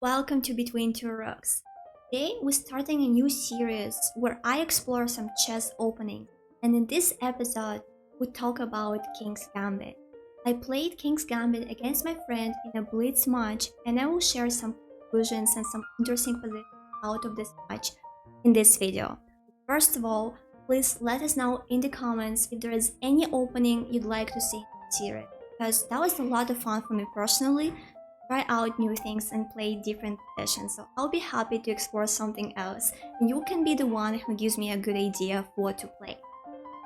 Welcome to Between Two Rooks. Today we're starting a new series where I explore some chess openings, and in this episode we talk about King's Gambit. I played King's Gambit against my friend in a blitz match, and I will share some conclusions and some interesting positions out of this match in this video. First of all, please let us know in the comments if there is any opening you'd like to see in the series, because that was a lot of fun for me personally. Try out new things and play different positions, so I'll be happy to explore something else, and you can be the one who gives me a good idea of what to play.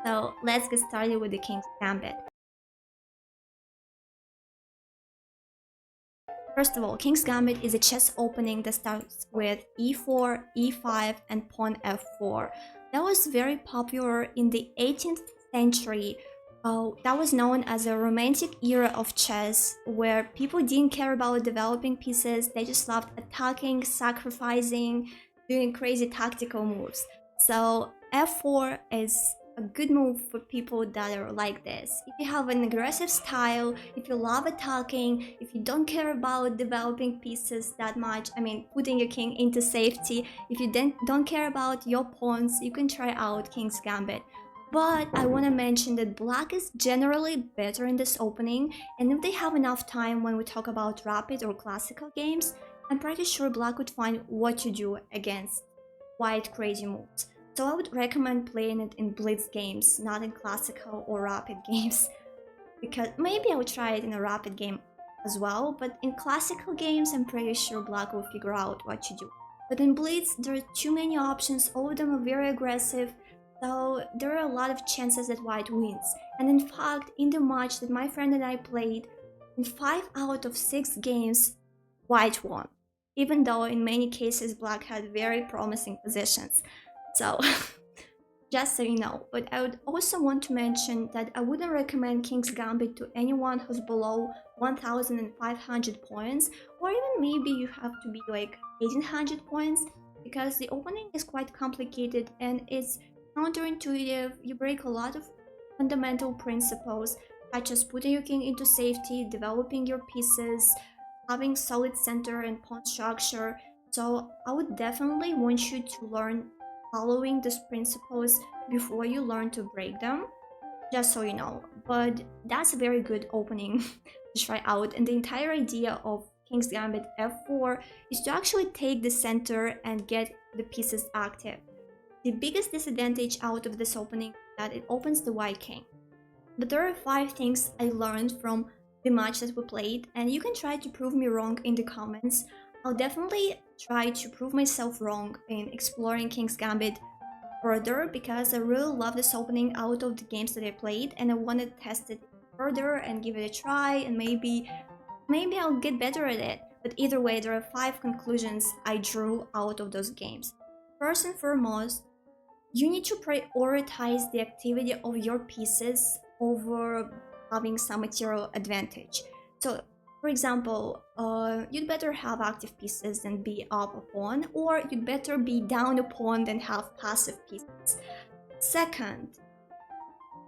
So let's get started with the King's Gambit. First of all, King's Gambit is a chess opening that starts with e4, e5, and pawn f4. That was very popular in the 18th century. That was known as a romantic era of chess, where people didn't care about developing pieces, they just loved attacking, sacrificing, doing crazy tactical moves. So f4 is a good move for people that are like this. If you have an aggressive style, if you love attacking, if you don't care about developing pieces that much, putting your king into safety, if you don't care about your pawns, you can try out King's Gambit. But I want to mention that black is generally better in this opening, and if they have enough time when we talk about rapid or classical games, I'm pretty sure black would find what to do against white crazy moves. So I would recommend playing it in blitz games, not in classical or rapid games, because maybe I would try it in a rapid game as well, but in classical games I'm pretty sure black will figure out what to do. But in blitz there are too many options, all of them are very aggressive, so there are a lot of chances that white wins. And in fact, in the match that my friend and I played, in 5 out of 6 games, white won. Even though in many cases black had very promising positions. So, just so you know. But I would also want to mention that I wouldn't recommend King's Gambit to anyone who's below 1,500 points, or even maybe you have to be like 1,800 points, because the opening is quite complicated and it's counterintuitive. You break a lot of fundamental principles, such as putting your king into safety, developing your pieces, having solid center and pawn structure. So I would definitely want you to learn following these principles before you learn to break them, just so you know. But that's a very good opening to try out, and the entire idea of King's Gambit f4 is to actually take the center and get the pieces active. The biggest disadvantage out of this opening is that it opens the white king. But there are 5 things I learned from the match that we played, and you can try to prove me wrong in the comments. I'll definitely try to prove myself wrong in exploring King's Gambit further, because I really love this opening out of the games that I played, and I want to test it further and give it a try, and maybe I'll get better at it. But either way, there are 5 conclusions I drew out of those games. First and foremost, you need to prioritize the activity of your pieces over having some material advantage. So, for example, you'd better have active pieces than be up a pawn, or you'd better be down a pawn than have passive pieces. Second,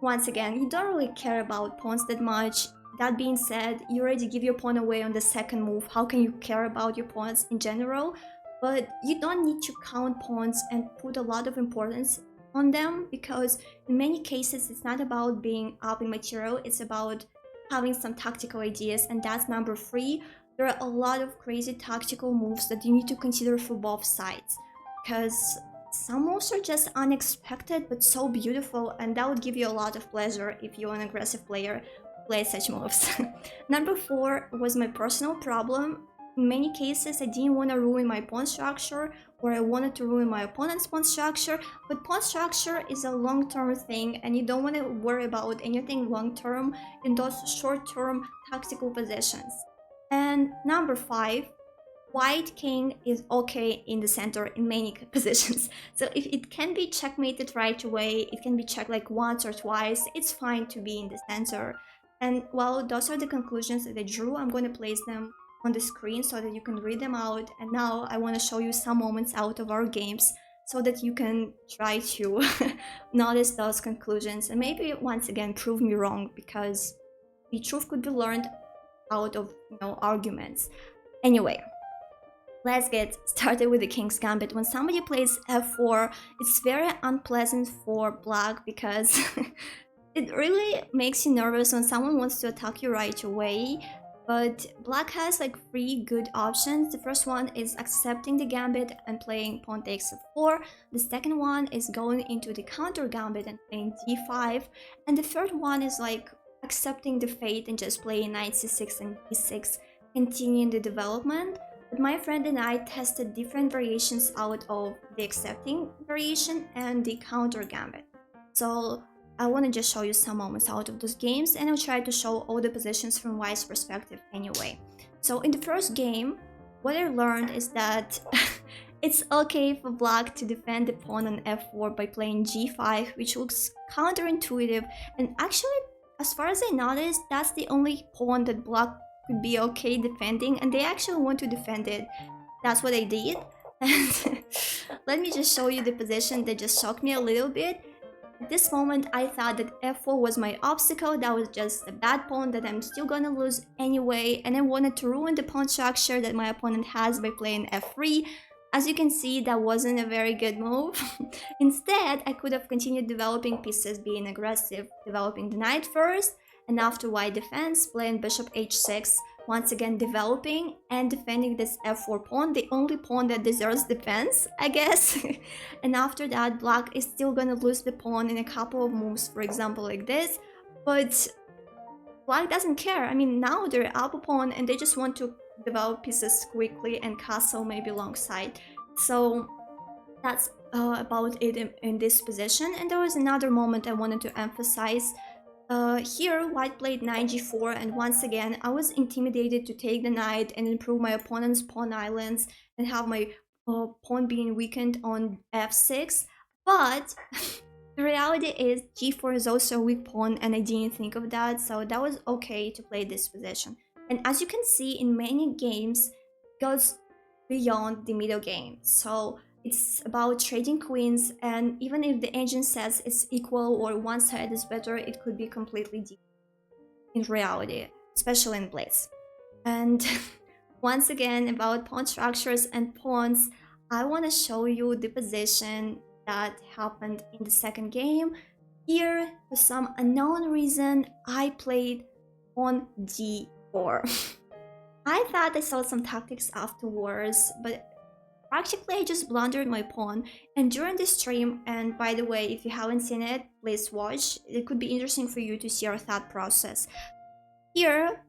once again, you don't really care about pawns that much. That being said, you already give your pawn away on the second move. How can you care about your pawns in general? But you don't need to count pawns and put a lot of importance on them, because in many cases it's not about being up in material, it's about having some tactical ideas, and that's number 3. There are a lot of crazy tactical moves that you need to consider for both sides, because some moves are just unexpected but so beautiful, and that would give you a lot of pleasure if you're an aggressive player who plays such moves. Number 4 was my personal problem. In many cases, I didn't want to ruin my pawn structure, or I wanted to ruin my opponent's pawn structure, but pawn structure is a long-term thing, and you don't want to worry about anything long-term in those short-term tactical positions. And number 5, white king is okay in the center in many positions. So if it can be checkmated right away, it can be checked like once or twice, it's fine to be in the center. And well, those are the conclusions that I drew. I'm going to place them on the screen so that you can read them out, and now I want to show you some moments out of our games so that you can try to notice those conclusions and maybe once again prove me wrong, because the truth could be learned out of arguments. Anyway, let's get started with the King's Gambit. When somebody plays f4, it's very unpleasant for black because it really makes you nervous when someone wants to attack you right away. But black has like 3 good options. The first one is accepting the gambit and playing pawn takes f4. The second one is going into the counter gambit and playing d5. And the third one is like accepting the fate and just playing knight c6 and d6, continuing the development. But my friend and I tested different variations out of the accepting variation and the counter gambit. So I want to just show you some moments out of those games, and I'll try to show all the positions from white's perspective anyway. So in the first game, what I learned is that it's okay for black to defend the pawn on f4 by playing g5, which looks counterintuitive, and actually, as far as I noticed, that's the only pawn that black could be okay defending, and they actually want to defend it. That's what I did. And let me just show you the position that just shocked me a little bit. At this moment, I thought that f4 was my obstacle. That was just a bad pawn that I'm still gonna lose anyway, and I wanted to ruin the pawn structure that my opponent has by playing f3. As you can see, that wasn't a very good move. Instead, I could have continued developing pieces, being aggressive, developing the knight first, and after white defense, playing bishop h6, once again developing and defending this f4 pawn, the only pawn that deserves defense, I guess. And after that, black is still gonna lose the pawn in a couple of moves, for example like this, but black doesn't care. I mean, now they're up a pawn and they just want to develop pieces quickly and castle maybe alongside. So that's about it in this position. And there was another moment I wanted to emphasize. Here, white played knight g4, and once again, I was intimidated to take the knight and improve my opponent's pawn islands and have my pawn being weakened on f6. But the reality is g4 is also a weak pawn, and I didn't think of that, so that was okay to play this position. And as you can see, in many games, it goes beyond the middle game. So it's about trading queens, and even if the engine says it's equal or one side is better, it could be completely different in reality, especially in blitz. And once again, about pawn structures and pawns, I want to show you the position that happened in the second game. Here, for some unknown reason, I played pawn d4. I thought I saw some tactics afterwards, but practically I just blundered my pawn. And during this stream, and by the way, if you haven't seen it, please watch. It could be interesting for you to see our thought process. Here,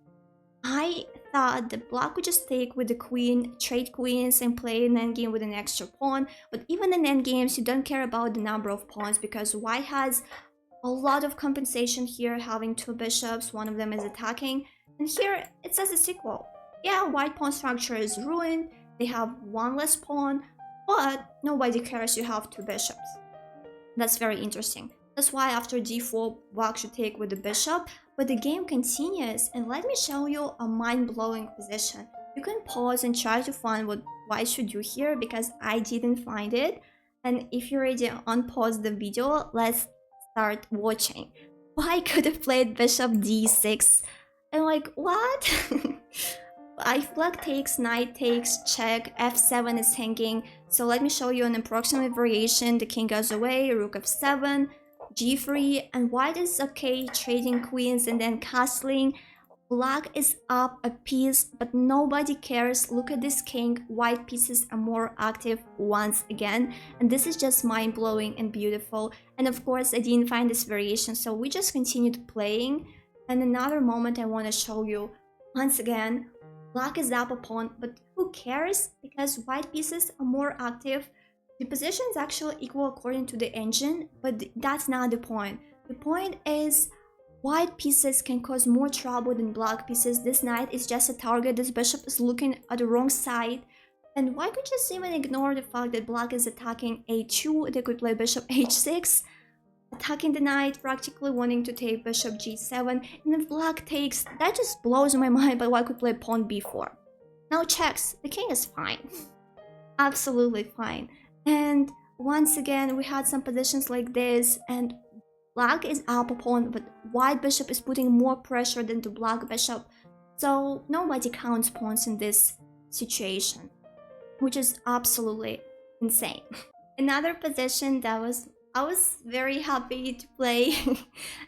I thought that black would just take with the queen, trade queens, and play an endgame with an extra pawn. But even in endgames, you don't care about the number of pawns because white has a lot of compensation here, having 2 bishops, one of them is attacking. And here, it says it's equal. Yeah, white pawn structure is ruined. They have 1 less pawn, but nobody cares you have 2 bishops. That's very interesting. That's why after d4, black should take with the bishop, but the game continues, and let me show you a mind-blowing position. You can pause and try to find what white should do here, because I didn't find it. And if you're ready to unpause the video, let's start watching. White could have played bishop d6, and like, what? If black takes, knight takes, check, f7 is hanging. So let me show you an approximate variation. The king goes away, rook f7, g3, and white is okay trading queens and then castling. Black is up a piece, but nobody cares. Look at this king. White pieces are more active once again, and this is just mind-blowing and beautiful. And of course, I didn't find this variation, so we just continued playing. And another moment I want to show you, once again, black is up a pawn, but who cares? Because white pieces are more active. The position is actually equal according to the engine, but that's not the point. The point is white pieces can cause more trouble than black pieces. This knight is just a target. This bishop is looking at the wrong side. And white could just even ignore the fact that black is attacking a2. They could play bishop h6. Attacking the knight, practically wanting to take bishop g7, and if black takes, that just blows my mind, but white could play pawn b4. Now checks, the king is fine. Absolutely fine. And once again, we had some positions like this, and black is up a pawn, but white bishop is putting more pressure than the black bishop, so nobody counts pawns in this situation. which is absolutely insane. Another position that I was very happy to play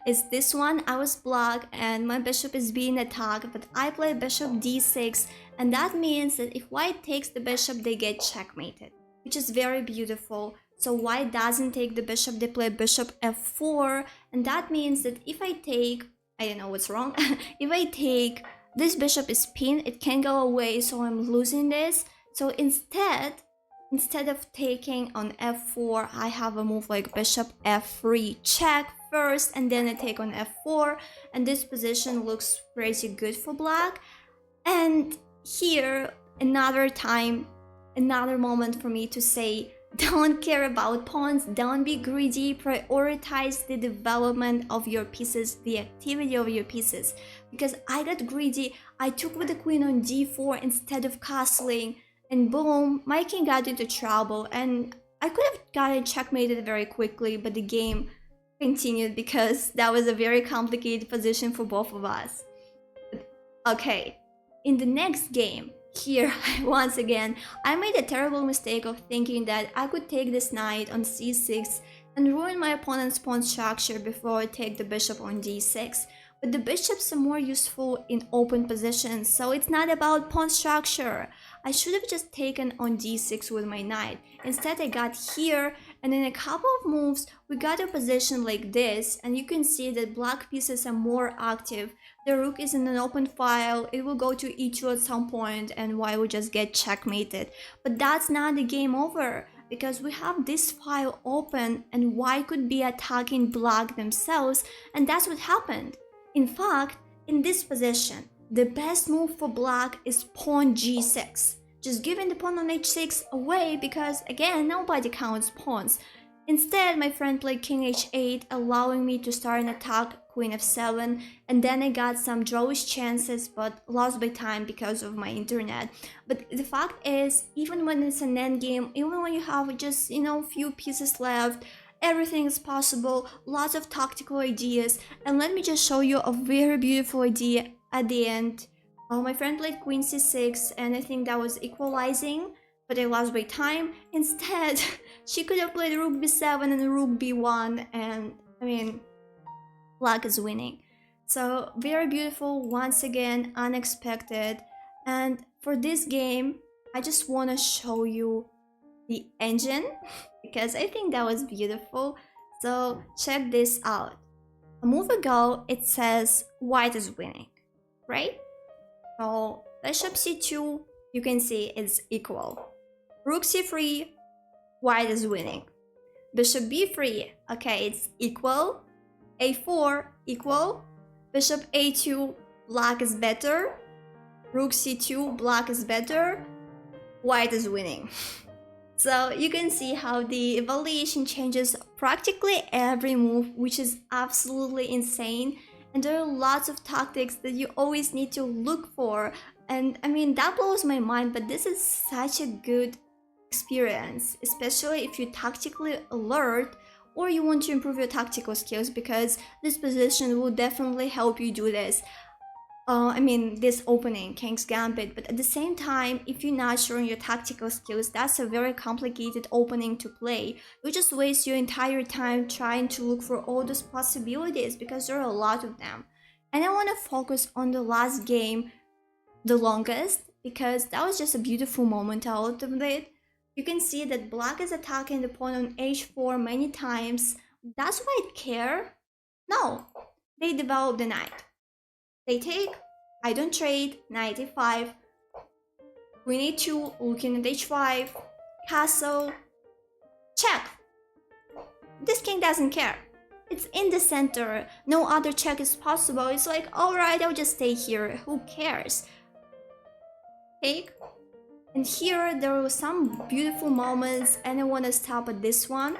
is this one. I was blocked and my bishop is being attacked, but I play bishop d6, and that means that if white takes the bishop, they get checkmated, which is very beautiful. So white doesn't take the bishop, they play bishop f4, and that means that if I take, I don't know what's wrong, if I take, this bishop is pinned, it can go away, so I'm losing this. So instead of taking on f4, I have a move like bishop f3, check first, and then I take on f4, and this position looks pretty good for black. And here, another moment for me to say, don't care about pawns, don't be greedy, prioritize the development of your pieces, the activity of your pieces. Because I got greedy, I took with the queen on d4 instead of castling, and boom, my king got into trouble, and I could have gotten checkmated very quickly, but the game continued because that was a very complicated position for both of us. Okay, in the next game, here, once again, I made a terrible mistake of thinking that I could take this knight on c6 and ruin my opponent's pawn structure before I take the bishop on d6. But the bishops are more useful in open positions, so it's not about pawn structure. I should have just taken on d6 with my knight. Instead, I got here, and in a couple of moves, we got a position like this, and you can see that black pieces are more active. The rook is in an open file, it will go to e2 at some point, and white will just get checkmated. But that's not the game over, because we have this file open, and white could be attacking black themselves, and that's what happened. In fact, in this position, the best move for black is pawn g6. Just giving the pawn on h6 away because, again, nobody counts pawns. Instead, my friend played king h8, allowing me to start an attack, queen f7, and then I got some drawish chances but lost by time because of my internet. But the fact is, even when it's an endgame, even when you have just, few pieces left, everything is possible, lots of tactical ideas, and let me just show you a very beautiful idea at the end. My friend played queen c6, and I think that was equalizing, but I lost by time. Instead, she could have played rook b7 and rook b1, and black is winning. So very beautiful, once again, unexpected. And for this game, I just want to show you the engine because I think that was beautiful. So check this out. A move ago, it says white is winning, right? So bishop c2, you can see it's equal. Rook c3, white is winning. Bishop b3, okay, it's equal. a4, equal. Bishop a2, black is better. Rook c2, black is better. White is winning. So you can see how the evaluation changes practically every move, which is absolutely insane. And there are lots of tactics that you always need to look for. And that blows my mind, but this is such a good experience, especially if you're tactically alert or you want to improve your tactical skills, because this position will definitely help you do this. This opening, King's Gambit, but at the same time, if you're not sure on your tactical skills, that's a very complicated opening to play. You just waste your entire time trying to look for all those possibilities because there are a lot of them. And I want to focus on the last game the longest because that was just a beautiful moment out of it. You can see that black is attacking the pawn on h4 many times. Does white care? No, they develop the knight. They take, I don't trade, knight e5, queen e2, looking at h5, castle, check. This king doesn't care. It's in the center, no other check is possible. It's like, alright, I'll just stay here, who cares? Take. And here there were some beautiful moments, and I want to stop at this one.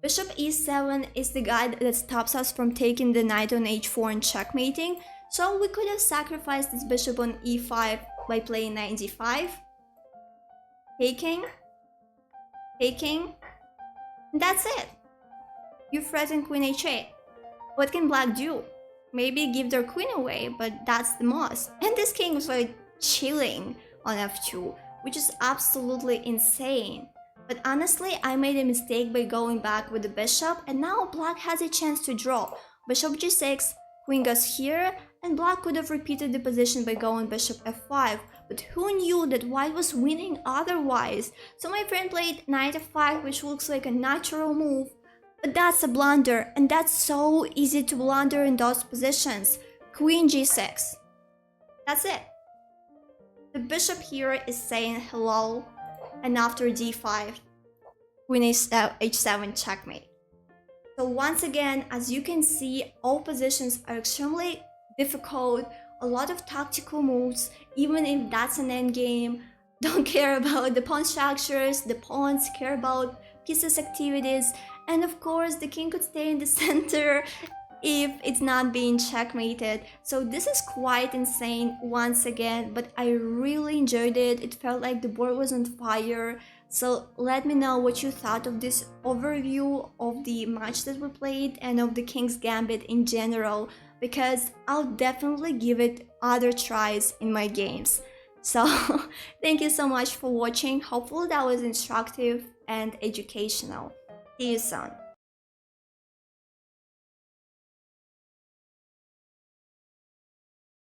Bishop e7 is the guide that stops us from taking the knight on h4 and checkmating, so we could have sacrificed this bishop on e5 by playing knight d5. Taking, and that's it. You threaten queen h8. What can black do? Maybe give their queen away, but that's the most. And this king was like chilling on f2. which is absolutely insane. But honestly, I made a mistake by going back with the bishop, and now black has a chance to draw. Bishop g6, queen goes here, and black could have repeated the position by going bishop f5, but who knew that white was winning otherwise? So my friend played knight f5, which looks like a natural move, but that's a blunder, and that's so easy to blunder in those positions. Queen g6. That's it. The bishop here is saying hello, and after d5, queen h7 checkmate. So once again, as you can see, all positions are extremely difficult, a lot of tactical moves, even if that's an endgame. Don't care about the pawn structures, the pawns care about pieces activities, and of course the king could stay in the center if it's not being checkmated. So this is quite insane once again, but I really enjoyed it. It felt like the board was on fire. So let me know what you thought of this overview of the match that we played and of the King's Gambit in general, because I'll definitely give it other tries in my games. So thank you so much for watching. Hopefully that was instructive and educational. See you soon.